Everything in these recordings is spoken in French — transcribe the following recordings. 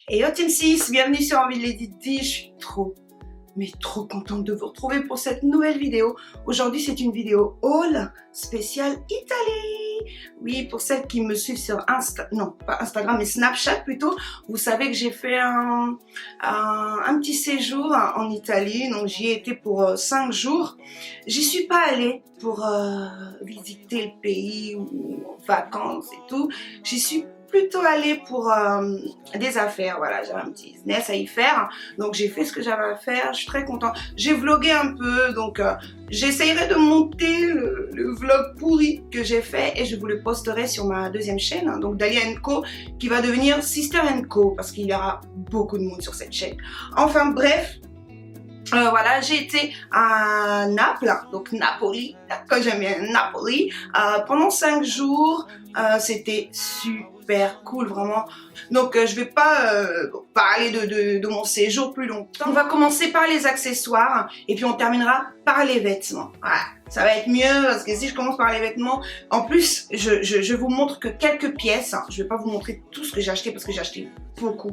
Et yo Team 6, bienvenue sur Envie de Lady D. Je suis trop contente de vous retrouver pour cette nouvelle vidéo. Aujourd'hui, c'est une vidéo haul spéciale Italie. Oui, pour celles qui me suivent sur Instagram, mais Snapchat plutôt, vous savez que j'ai fait un petit séjour en Italie. Donc, j'y ai été pour 5 jours. J'y suis pas allée pour visiter le pays ou en vacances et tout. J'y suis plutôt allée pour des affaires. Voilà, j'avais un petit business à y faire, donc j'ai fait ce que j'avais à faire. Je suis très contente. J'ai vlogué un peu, donc j'essayerai de monter le vlog pourri que j'ai fait et je vous le posterai sur ma deuxième chaîne, hein, donc Dalia & Co, qui va devenir Sister & Co, parce qu'il y aura beaucoup de monde sur cette chaîne. Enfin bref, voilà, j'ai été à Naples, donc Napoli, quand j'aime bien Napoli, pendant 5 jours. C'était super cool, vraiment. Donc je vais pas parler de mon séjour plus longtemps. On va commencer par les accessoires et puis on terminera par les vêtements. Voilà, ça va être mieux parce que si je commence par les vêtements, en plus je vous montre que quelques pièces. Je vais pas vous montrer tout ce que j'ai acheté parce que j'ai acheté beaucoup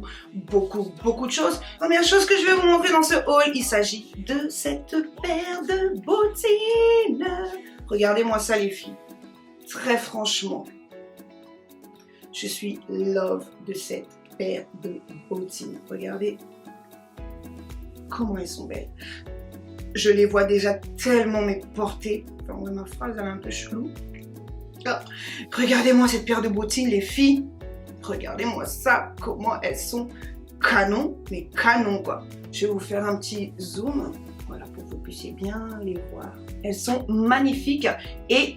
de choses. Première chose que je vais vous montrer dans ce haul, il s'agit de cette paire de bottines. Regardez-moi ça les filles. Très franchement, je suis love de cette paire de bottines. Regardez comment elles sont belles. Je les vois déjà tellement mais portées. Enfin, ouais, ma phrase elle est un peu chelou. Oh. Regardez-moi cette paire de bottines les filles. Regardez-moi ça, comment elles sont canon, mais canon quoi. Je vais vous faire un petit zoom, voilà, pour que vous puissiez bien les voir. Elles sont magnifiques et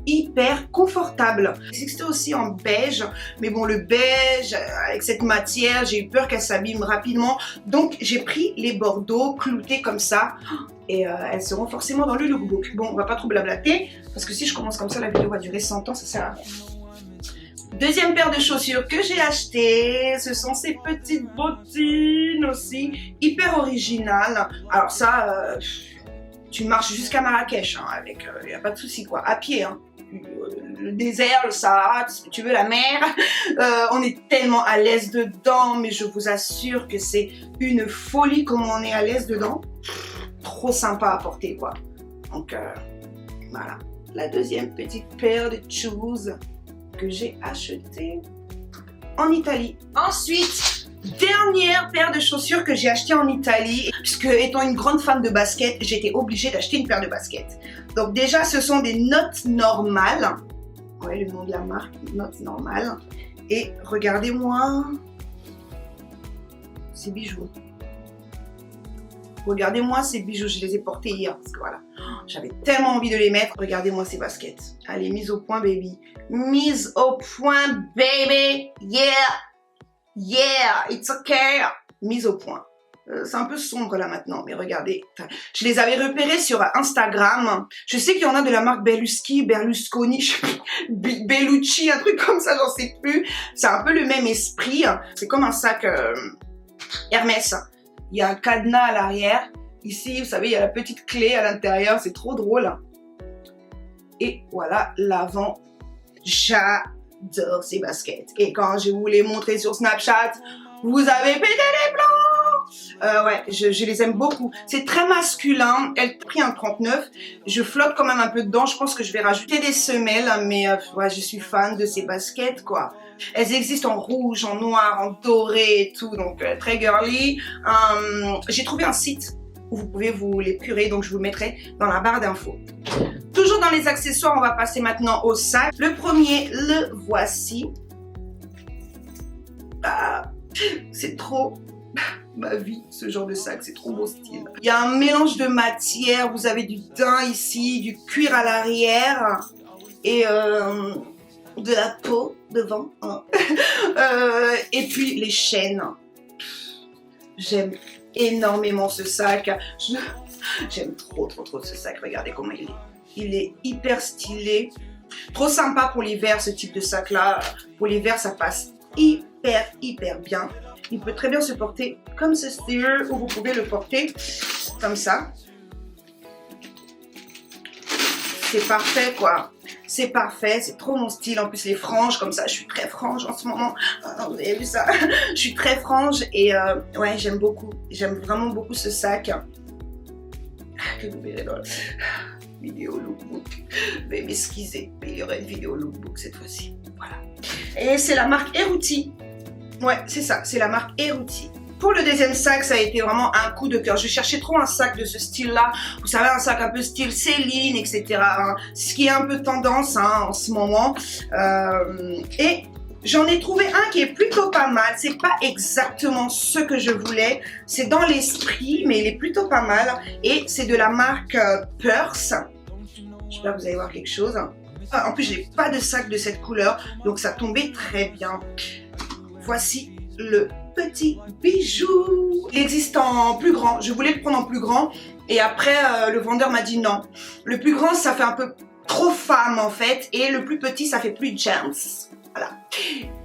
hyper confortables. C'était aussi en beige, mais bon, le beige avec cette matière, j'ai eu peur qu'elle s'abîme rapidement, donc j'ai pris les bordeaux cloutés comme ça et elles seront forcément dans le lookbook. Bon, on va pas trop blablater parce que si je commence comme ça, la vidéo va durer 100 ans, ça sert à rien. Deuxième paire de chaussures que j'ai acheté, ce sont ces petites bottines aussi, hyper originales. Alors ça, tu marches jusqu'à Marrakech hein, avec, y a pas de souci quoi, à pied. Hein. Le désert, le Sahara, tout ce que tu veux, la mer, on est tellement à l'aise dedans, mais je vous assure que c'est une folie comment on est à l'aise dedans. Trop sympa à porter quoi. Donc voilà, la deuxième petite paire de shoes que j'ai acheté en Italie. Ensuite, dernière paire de chaussures que j'ai acheté en Italie, puisque étant une grande fan de basket, j'étais obligée d'acheter une paire de baskets. Donc déjà, ce sont des notes normales. Ouais, le nom de la marque, notes normales. Et regardez-moi ces bijoux. Regardez-moi ces bijoux, je les ai portés hier parce que voilà, j'avais tellement envie de les mettre. Regardez-moi ces baskets. Allez, mise au point, baby. Mise au point, baby. Yeah, yeah, it's okay. Mise au point. C'est un peu sombre là maintenant, mais regardez. Je les avais repérés sur Instagram. Je sais qu'il y en a de la marque Berlusconi, Bellucci, un truc comme ça, j'en sais plus. C'est un peu le même esprit. C'est comme un sac Hermès. Il y a un cadenas à l'arrière. Ici, vous savez, il y a la petite clé à l'intérieur. C'est trop drôle. Et voilà l'avant. J'adore ces baskets. Et quand je vous les montrer sur Snapchat, vous avez pété les plombs. Ouais, je les aime beaucoup. C'est très masculin. Elle a pris un 39. Je flotte quand même un peu dedans. Je pense que je vais rajouter des semelles. Mais ouais, je suis fan de ces baskets, quoi. Elles existent en rouge, en noir, en doré et tout, donc très girly. J'ai trouvé un site où vous pouvez vous les purer, donc je vous le mettrai dans la barre d'infos. Toujours dans les accessoires, on va passer maintenant au sac. Le premier, le voici. Ah, c'est trop ma vie, ce genre de sac, c'est trop beau style. Il y a un mélange de matière, vous avez du daim ici, du cuir à l'arrière et de la peau devant. Hein. Et puis les chaînes. J'aime énormément ce sac. J'aime trop ce sac. Regardez comment il est. Il est hyper stylé. Trop sympa pour l'hiver ce type de sac là. Pour l'hiver ça passe hyper bien. Il peut très bien se porter comme ce style ou vous pouvez le porter comme ça. C'est parfait quoi. c'est parfait, c'est trop mon style. En plus les franges comme ça, je suis très frange en ce moment. Vous avez vu ça? Je suis très frange et ouais, j'aime beaucoup. J'aime vraiment beaucoup ce sac. Que vous verrez dans la vidéo lookbook. Veuillez m'excuser, mais il y aura une vidéo lookbook cette fois-ci. Voilà. Et c'est la marque Eruti. Ouais, c'est ça, c'est la marque Eruti. Pour le deuxième sac, ça a été vraiment un coup de cœur. Je cherchais trop un sac de ce style-là. Vous savez, un sac un peu style Céline, etc. Hein, ce qui est un peu tendance hein, en ce moment. Et j'en ai trouvé un qui est plutôt pas mal. C'est pas exactement ce que je voulais. C'est dans l'esprit, mais il est plutôt pas mal. Et c'est de la marque Purse. J'espère que vous allez voir quelque chose. En plus, je n'ai pas de sac de cette couleur, donc ça tombait très bien. Voici le petit bijou. Il existe en plus grand. Je voulais le prendre en plus grand. Et après, le vendeur m'a dit non. Le plus grand, ça fait un peu trop femme en fait. Et le plus petit, ça fait plus gents. Voilà.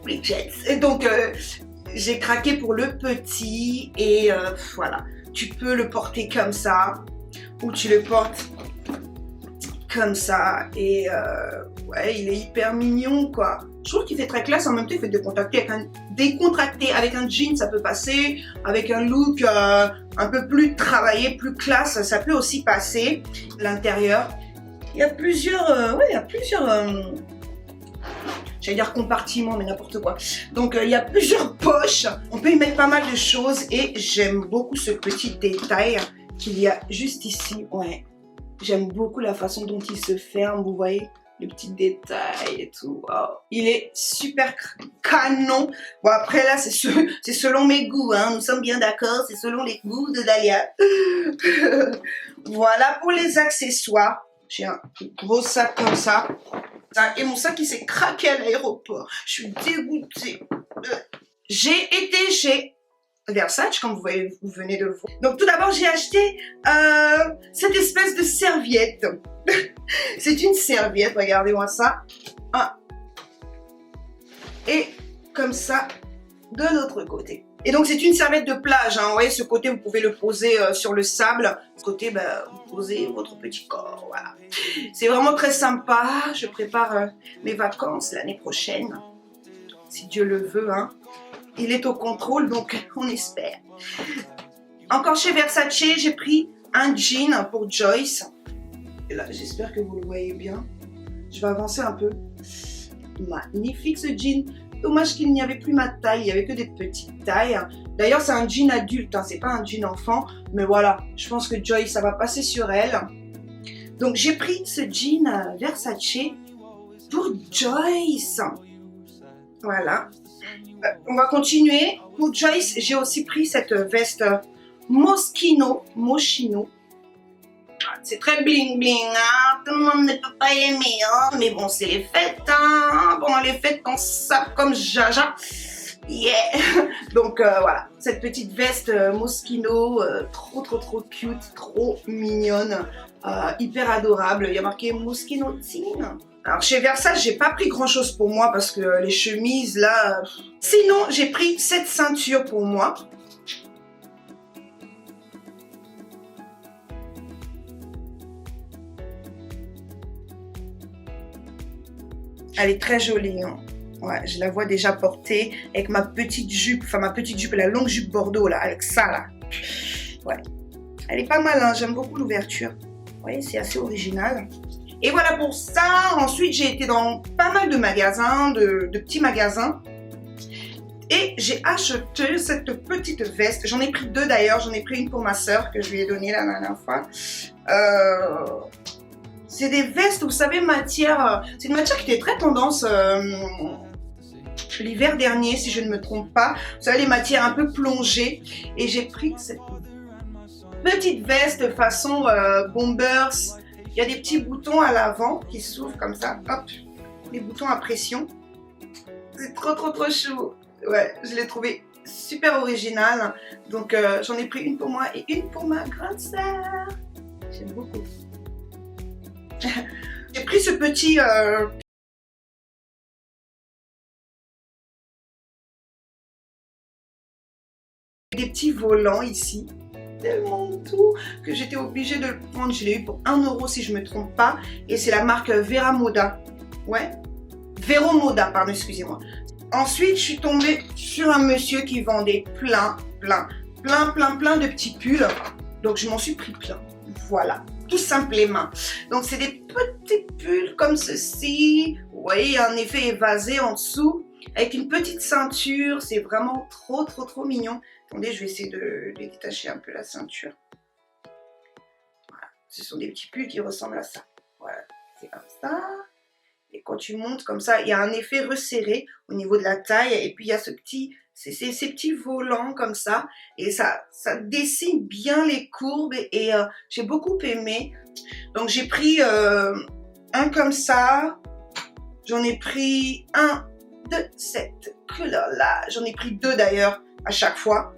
Plus gents. Et donc, j'ai craqué pour le petit. Et voilà. Tu peux le porter comme ça. Ou tu le portes comme ça. Et ouais, il est hyper mignon quoi. Je trouve qu'il fait très classe, en même temps il fait décontracté avec un jean, ça peut passer, avec un look un peu plus travaillé, plus classe, ça peut aussi passer. L'intérieur, il y a plusieurs, j'allais dire compartiments, mais n'importe quoi. Donc il y a plusieurs poches, on peut y mettre pas mal de choses et j'aime beaucoup ce petit détail qu'il y a juste ici, ouais. J'aime beaucoup la façon dont il se ferme, vous voyez? Les petits détails et tout. Wow. Il est super canon. Bon après là c'est selon mes goûts. Hein. Nous sommes bien d'accord. C'est selon les goûts de Dalia. Voilà pour les accessoires. J'ai un gros sac comme ça. Et mon sac il s'est craqué à l'aéroport. Je suis dégoûtée. J'ai été chez Versace, comme vous venez de le voir. Donc tout d'abord j'ai acheté cette espèce de serviette. C'est une serviette, regardez-moi ça. Ah. Et comme ça, de l'autre côté. Et donc c'est une serviette de plage, hein. Vous voyez ce côté vous pouvez le poser sur le sable. Ce côté vous posez votre petit corps, voilà. C'est vraiment très sympa. Je prépare mes vacances l'année prochaine. Si Dieu le veut, hein. Il est au contrôle, donc on espère. Encore chez Versace, j'ai pris un jean pour Joyce. Et là, j'espère que vous le voyez bien. Je vais avancer un peu. Magnifique ce jean. Dommage qu'il n'y avait plus ma taille, il n'y avait que des petites tailles. D'ailleurs, c'est un jean adulte, hein, c'est pas un jean enfant. Mais voilà, je pense que Joyce, ça va passer sur elle. Donc, j'ai pris ce jean Versace pour Joyce. Voilà. On va continuer. Pour Joyce, j'ai aussi pris cette veste Moschino. C'est très bling bling, hein. Tout le monde ne peut pas aimer, hein. Mais bon, c'est les fêtes, hein. Pendant les fêtes, on sape comme Jaja. Yeah. Donc voilà, cette petite veste Moschino, trop cute, trop mignonne, hyper adorable. Il y a marqué Moschino Teen. Alors chez Versace, j'ai pas pris grand chose pour moi parce que les chemises là... Sinon, j'ai pris cette ceinture pour moi. Elle est très jolie, hein. Ouais, je la vois déjà portée avec ma petite jupe, la longue jupe bordeaux là, avec ça là. Ouais, elle est pas mal, hein. J'aime beaucoup l'ouverture. Vous voyez, c'est assez original. Et voilà pour ça. Ensuite, j'ai été dans pas mal de magasins, de petits magasins. Et j'ai acheté cette petite veste. J'en ai pris deux d'ailleurs. J'en ai pris une pour ma soeur que je lui ai donnée la dernière fois. C'est des vestes, vous savez, matière... C'est une matière qui était très tendance l'hiver dernier, si je ne me trompe pas. Vous savez, les matières un peu plongées. Et j'ai pris cette petite veste façon Bombers. Il y a des petits boutons à l'avant qui s'ouvrent comme ça. Hop, les boutons à pression. C'est trop chou. Ouais, je l'ai trouvé super original. Donc, j'en ai pris une pour moi et une pour ma grande sœur. J'aime beaucoup. J'ai pris ce petit... des petits volants ici. Tellement doux que j'étais obligée de le prendre. Je l'ai eu pour 1 € si je ne me trompe pas. Et c'est la marque Vera Moda. Ouais. Vero Moda, pardon, excusez-moi. Ensuite, je suis tombée sur un monsieur qui vendait plein de petits pulls. Donc, je m'en suis pris plein. Voilà, tout simplement. Donc, c'est des petits pulls comme ceci. Vous voyez, un effet évasé en dessous. Avec une petite ceinture. C'est vraiment trop mignon. Attendez, je vais essayer de détacher un peu la ceinture. Voilà, ce sont des petits pulls qui ressemblent à ça. Voilà, c'est comme ça. Et quand tu montes comme ça, il y a un effet resserré au niveau de la taille. Et puis, il y a ces petits volants comme ça. Et ça dessine bien les courbes. Et j'ai beaucoup aimé. Donc, j'ai pris un comme ça. J'en ai pris un de cette couleur-là. J'en ai pris deux d'ailleurs à chaque fois.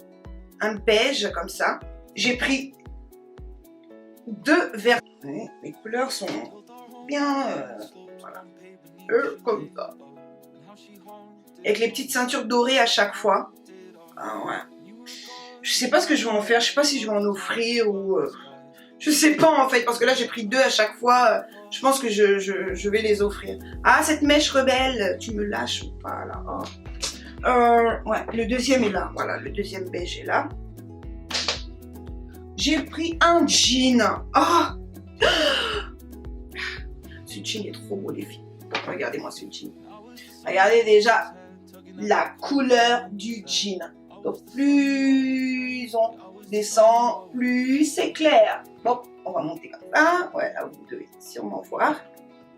Un beige comme ça. J'ai pris deux verts. Ouais, les couleurs sont bien... voilà. Comme ça. Avec les petites ceintures dorées à chaque fois. Ah ouais. Je sais pas ce que je vais en faire. Je sais pas si je vais en offrir ou... je sais pas en fait. Parce que là j'ai pris deux à chaque fois. Je pense que je vais les offrir. Ah, cette mèche rebelle. Tu me lâches ou pas là? Oh. Ouais, le deuxième est là. Voilà, le deuxième beige est là. J'ai pris un jean. Oh, ce jean est trop beau les filles. Regardez-moi ce jean. Regardez déjà la couleur du jean. Donc plus on descend, plus c'est clair. Bon, on va monter comme ça. Ouais, là vous devez sûrement voir.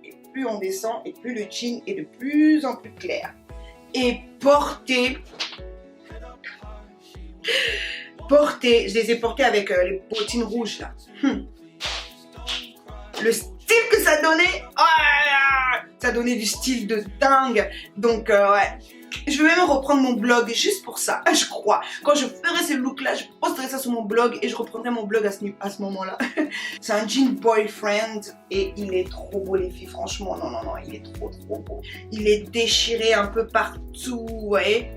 Et plus on descend, et plus le jean est de plus en plus clair. Et porté, je les ai portés avec les bottines rouges là. Le style que ça donnait, oh, ça donnait du style de dingue. Donc ouais, je vais même reprendre mon blog juste pour ça, je crois. Quand je ferai ce look là, je posterai ça sur mon blog et je reprendrai mon blog à ce moment là. C'est un jean boyfriend et il est trop beau les filles, franchement, non, il est trop beau. Il est déchiré un peu partout, vous voyez.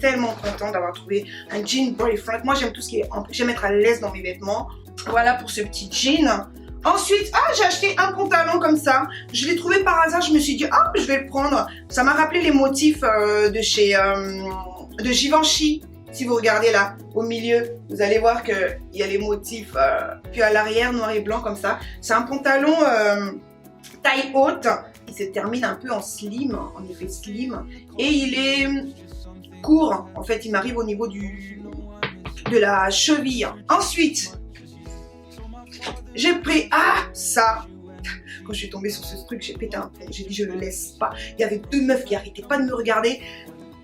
Tellement content d'avoir trouvé un jean boyfriend. Moi j'aime tout ce qui est, j'aime être à l'aise dans mes vêtements. Voilà pour ce petit jean. Ensuite, j'ai acheté un pantalon comme ça. Je l'ai trouvé par hasard, je me suis dit, je vais le prendre. Ça m'a rappelé les motifs de chez de Givenchy. Si vous regardez là, au milieu, vous allez voir qu'il y a les motifs. Puis à l'arrière, noir et blanc comme ça. C'est un pantalon taille haute. Il se termine un peu en slim, en effet slim. Et il est court. En fait, il m'arrive au niveau de la cheville. Ensuite, j'ai pris, ça. Quand je suis tombée sur ce truc, j'ai pété un plomb. J'ai dit, je le laisse pas. Il y avait deux meufs qui arrêtaient pas de me regarder.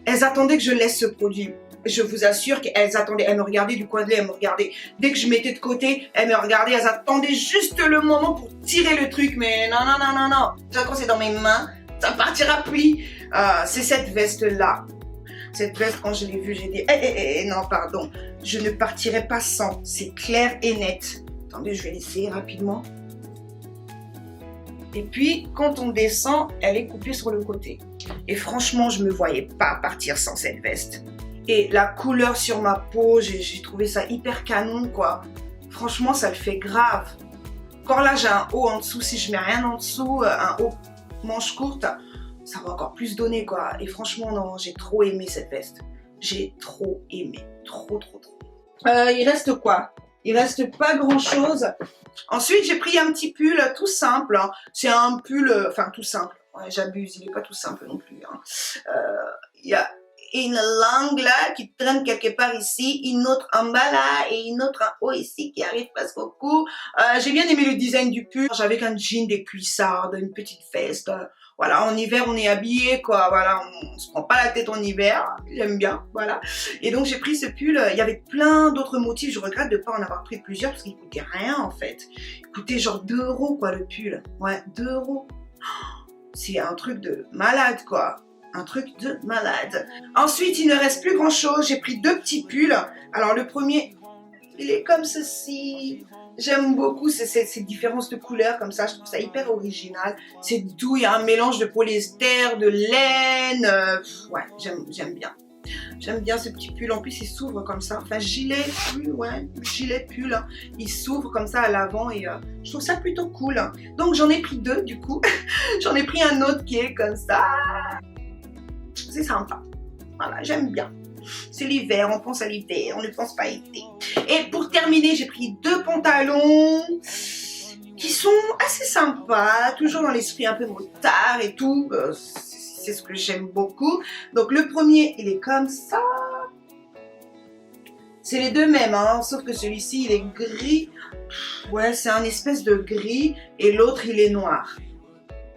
Elles attendaient que je laisse ce produit. Je vous assure qu'elles attendaient. Elles me regardaient du coin de l'œil, elles me regardaient. Dès que je mettais de côté, elles me regardaient. Elles attendaient juste le moment pour tirer le truc. Mais non. Quand c'est dans mes mains, ça partira plus. C'est cette veste-là. Cette veste, quand je l'ai vue, j'ai dit, non, pardon. Je ne partirai pas sans. C'est clair et net. Attendez, je vais l'essayer rapidement. Et puis, quand on descend, elle est coupée sur le côté. Et franchement, je ne me voyais pas partir sans cette veste. Et la couleur sur ma peau, j'ai trouvé ça hyper canon, quoi. Franchement, ça le fait grave. Encore là, j'ai un haut en dessous. Si je mets rien en dessous, un haut manche courte, ça va encore plus donner, quoi. Et franchement, non, j'ai trop aimé cette veste. J'ai trop aimé. Trop. Il reste quoi? Il reste pas grand chose. Ensuite, j'ai pris un petit pull tout simple. Hein. C'est un pull, enfin tout simple. Ouais, j'abuse, il est pas tout simple non plus. Hein. Il y a une langue là qui traîne quelque part ici, une autre en bas là et une autre en haut ici qui arrive presque au cou. J'ai bien aimé le design du pull. J'avais un jean, des cuissardes, une petite veste. Voilà, en hiver, on est habillé, quoi. Voilà, on se prend pas la tête en hiver. J'aime bien, voilà. Et donc, j'ai pris ce pull. Il y avait plein d'autres motifs. Je regrette de pas en avoir pris plusieurs parce qu'il coûtait rien, en fait. Il coûtait genre 2 €, quoi, le pull. Ouais, 2 €. C'est un truc de malade, quoi. Un truc de malade. Ensuite, il ne reste plus grand chose. J'ai pris 2 petits pulls. Alors, le premier, il est comme ceci. J'aime beaucoup ces différences de couleurs comme ça. Je trouve ça hyper original. C'est doux. Il y a un mélange de polyester, de laine. Ouais, j'aime bien. J'aime bien ce petit pull. En plus, il s'ouvre comme ça. Enfin, gilet, pull, ouais, gilet, pull. Hein. Il s'ouvre comme ça à l'avant et je trouve ça plutôt cool. Donc, j'en ai pris 2 du coup. J'en ai pris un autre qui est comme ça. C'est sympa. Voilà, j'aime bien. C'est l'hiver, on pense à l'hiver, on ne pense pas à l'été. Et pour terminer, j'ai pris 2 pantalons qui sont assez sympas, toujours dans l'esprit un peu motard et tout. C'est ce que j'aime beaucoup. Donc le premier, il est comme ça. C'est les deux mêmes, hein, sauf que celui-ci, il est gris. Ouais, c'est un espèce de gris et l'autre, il est noir.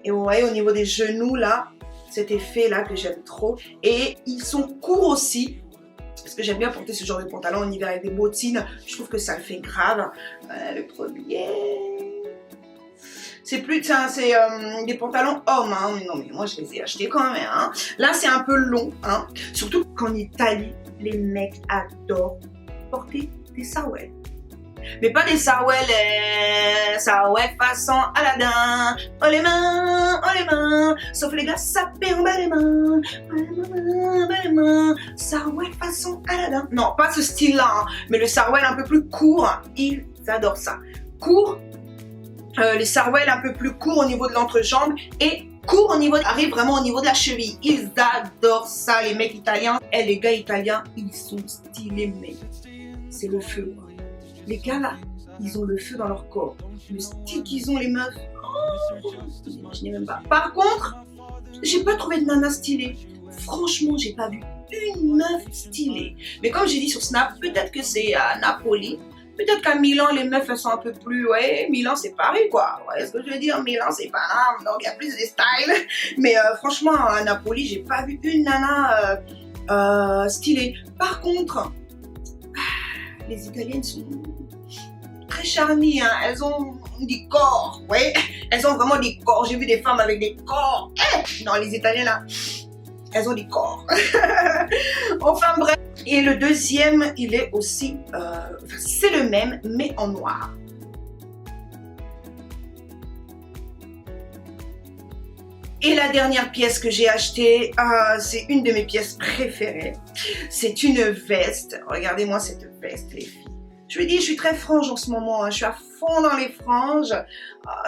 Et vous voyez, au niveau des genoux, là, cet effet là que j'aime trop, et ils sont courts aussi parce que j'aime bien porter ce genre de pantalon en hiver avec des bottines, je trouve que ça le fait grave. Le premier, c'est plus, c'est des pantalons hommes, hein. Mais non mais moi je les ai achetés quand même, hein. Là c'est un peu long, hein. Surtout qu'en Italie les mecs adorent porter des sarouels. Mais pas des sarouels façon Aladdin. Oh les mains, sauf les gars sapés en bas les mains. Oh les mains, sarouel façon Aladdin. Non, pas ce style-là, hein, mais le sarouel un peu plus court, ils adorent ça. Court, les sarouels un peu plus courts au niveau de l'entrejambe et court au niveau, arrive vraiment au niveau de la cheville. Ils adorent ça, les mecs italiens. Et les gars italiens, ils sont stylés, mais c'est le feu. Les gars là, ils ont le feu dans leur corps. Le style qu'ils ont les meufs, oh, je n'ai même pas. Par contre, j'ai pas trouvé de nana stylée. Franchement, j'ai pas vu une meuf stylée. Mais comme j'ai dit sur Snap, peut-être que c'est à Napoli. Peut-être qu'à Milan, les meufs, elles sont un peu plus... Ouais, Milan, c'est Paris, quoi. Ouais, ce que je veux dire, Milan, c'est pas là. Donc, il y a plus de styles. Mais franchement, à Napoli, j'ai pas vu une nana stylée. Par contre, les Italiennes sont très charmées, hein. Elles ont des corps, ouais. Elles ont vraiment des corps. J'ai vu des femmes avec des corps. Non, les Italiennes, là, elles ont des corps. Enfin, bref. Et le deuxième, il est aussi, c'est le même, mais en noir. Et la dernière pièce que j'ai achetée, c'est une de mes pièces préférées. C'est une veste. Regardez-moi cette veste, les filles. Je vous dis, je suis très frange en ce moment. Hein. Je suis à fond dans les franges.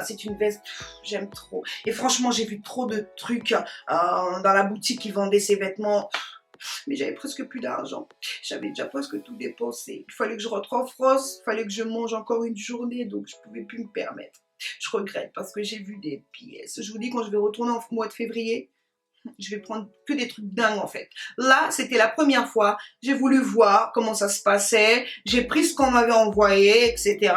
C'est une veste, j'aime trop. Et franchement, j'ai vu trop de trucs dans la boutique qui vendait ces vêtements. Mais j'avais presque plus d'argent. J'avais déjà presque tout dépensé. Il fallait que je rentre en France. Il fallait que je mange encore une journée. Donc, je ne pouvais plus me permettre. Je regrette parce que j'ai vu des pièces. Je vous dis, quand je vais retourner en mois de février, je vais prendre que des trucs dingues en fait. Là, c'était la première fois. J'ai voulu voir comment ça se passait. J'ai pris ce qu'on m'avait envoyé, etc.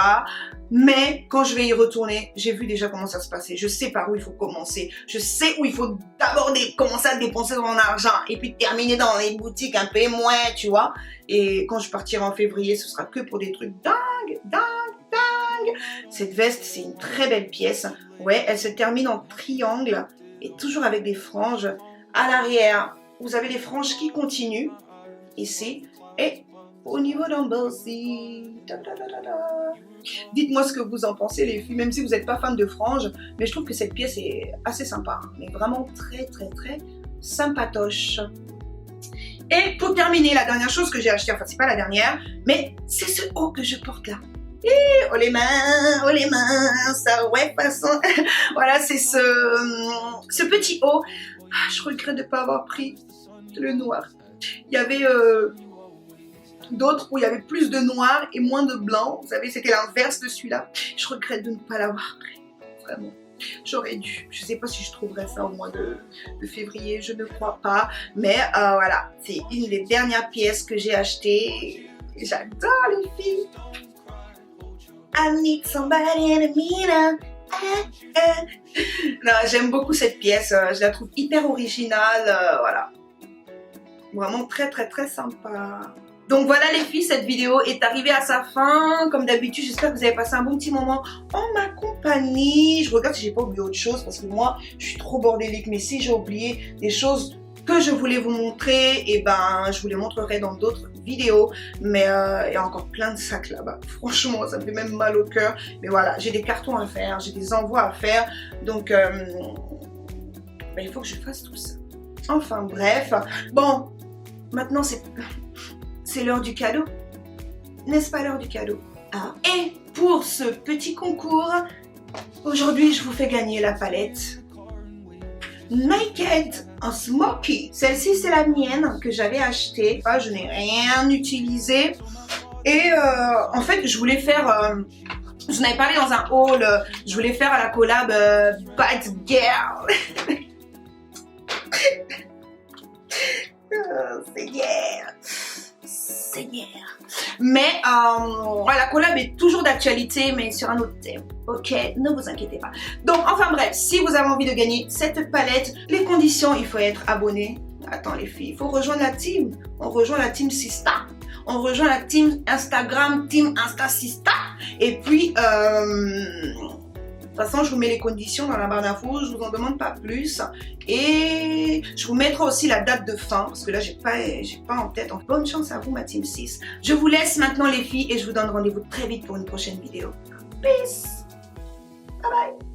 Mais quand je vais y retourner, j'ai vu déjà comment ça se passait. Je sais par où il faut commencer. Je sais où il faut d'abord commencer à dépenser mon argent et puis terminer dans les boutiques un peu moins, tu vois. Et quand je partirai en février, ce sera que pour des trucs dingues, dingues, dingues. Cette veste, c'est une très belle pièce. Ouais, elle se termine en triangle. Et toujours avec des franges. À l'arrière, vous avez des franges qui continuent, ici, et au niveau d'un bas aussi. Dites-moi ce que vous en pensez, les filles, même si vous n'êtes pas fan de franges, mais je trouve que cette pièce est assez sympa, mais vraiment très, très, très sympatoche. Et pour terminer, la dernière chose que j'ai achetée, enfin, c'est pas la dernière, mais c'est ce haut que je porte là. Et oh les mains, ça ouais façon. Voilà, c'est ce petit haut. Je regrette de ne pas avoir pris le noir. Il y avait d'autres où il y avait plus de noir et moins de blanc. Vous savez, c'était l'inverse de celui-là. Je regrette de ne pas l'avoir pris. Vraiment. J'aurais dû. Je ne sais pas si je trouverai ça au mois de février. Je ne crois pas. Mais voilà, c'est une des dernières pièces que j'ai achetées. J'adore les filles. I need somebody in a minute. Non, j'aime beaucoup cette pièce. Je la trouve hyper originale. Voilà. Vraiment très très très sympa. Donc voilà les filles, cette vidéo est arrivée à sa fin. Comme d'habitude, j'espère que vous avez passé un bon petit moment en ma compagnie. Je regarde si j'ai pas oublié autre chose parce que moi, je suis trop bordélique. Mais si j'ai oublié des choses que je voulais vous montrer, et ben je vous les montrerai dans d'autres vidéos. Mais il y a encore plein de sacs là-bas. Franchement, ça me fait même mal au cœur. Mais voilà, j'ai des cartons à faire, j'ai des envois à faire. Donc ben, il faut que je fasse tout ça. Enfin bref, bon. maintenant c'est l'heure du cadeau. N'est-ce pas l'heure du cadeau? Ah. Et pour ce petit concours, aujourd'hui je vous fais gagner la palette Naked en Smoky. Celle-ci c'est la mienne que j'avais achetée. Je n'ai rien utilisé. Et en fait je voulais faire... je vous en avais parlé dans un haul. Je voulais faire à la collab Bad Girl. Seigneur. Mais la collab est toujours d'actualité, mais sur un autre thème. Ok, ne vous inquiétez pas. Donc, enfin bref, si vous avez envie de gagner cette palette, les conditions, il faut être abonné. Attends les filles, il faut rejoindre la team. On rejoint la team Sista. On rejoint la team Instagram, team Insta Sista. Et puis, de toute façon, je vous mets les conditions dans la barre d'infos, je vous en demande pas plus. Et je vous mettrai aussi la date de fin, parce que là, j'ai pas en tête. Donc, bonne chance à vous, ma team 6. Je vous laisse maintenant, les filles, et je vous donne rendez-vous très vite pour une prochaine vidéo. Peace! Bye bye!